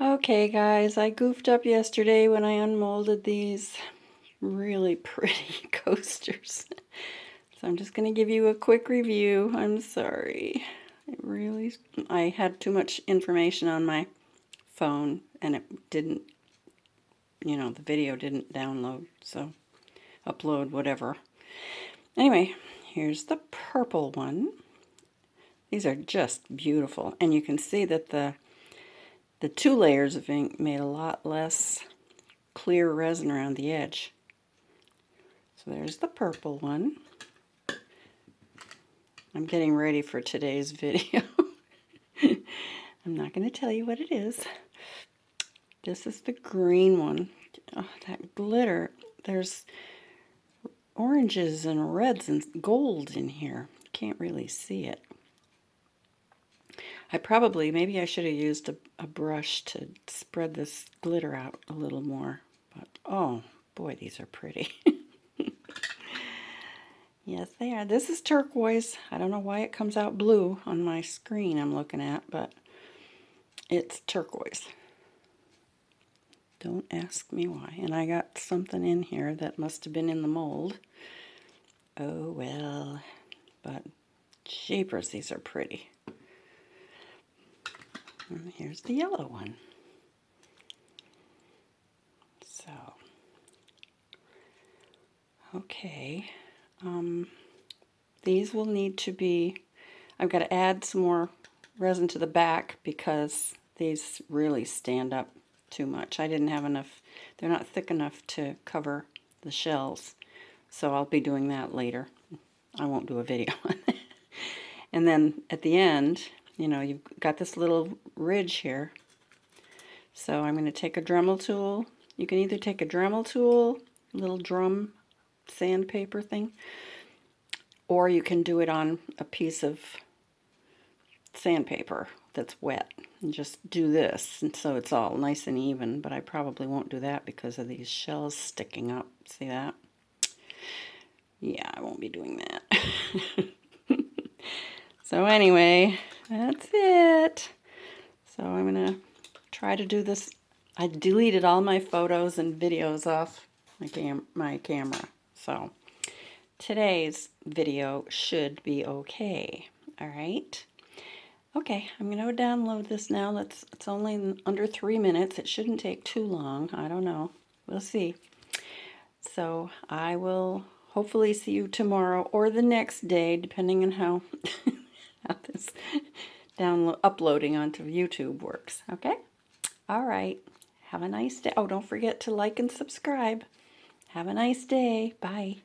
Okay guys, I goofed up yesterday when I unmolded these really pretty coasters. So I'm just going to give you a quick review. I'm sorry. I had too much information on my phone and it didn't, the video didn't download, so upload, whatever. Anyway, here's the purple one. These are just beautiful, and you can see that the two layers of ink made a lot less clear resin around the edge. So there's the purple one. I'm getting ready for today's video. I'm not going to tell you what it is. This is the green one. Oh, that glitter. There's oranges and reds and gold in here. You can't really see it. Maybe I should have used a brush to spread this glitter out a little more. But, oh, boy, these are pretty. Yes, they are. This is turquoise. I don't know why it comes out blue on my screen I'm looking at, but it's turquoise. Don't ask me why. And I got something in here that must have been in the mold. Oh, well. But, jeepers, these are pretty. And here's the yellow one. So, okay. These will need to be, I've got to add some more resin to the back because these really stand up too much. I didn't have enough, they're not thick enough to cover the shells. So I'll be doing that later. I won't do a video on that. And then at the end, you've got this little ridge here. So I'm going to take a Dremel tool. You can either take a Dremel tool, little drum sandpaper thing, or you can do it on a piece of sandpaper that's wet and just do this, and so it's all nice and even. But I probably won't do that because of these shells sticking up. See that? Yeah, I won't be doing that. So anyway, that's it. So I'm gonna try to do this. I deleted all my photos and videos off my camera, so today's video should be okay. All right. Okay, I'm going to download this now. It's only under 3 minutes. It shouldn't take too long. I don't know. We'll see. So I will hopefully see you tomorrow or the next day, depending on how, how this uploading onto YouTube works. Okay? All right. Have a nice day. Oh, don't forget to like and subscribe. Have a nice day. Bye.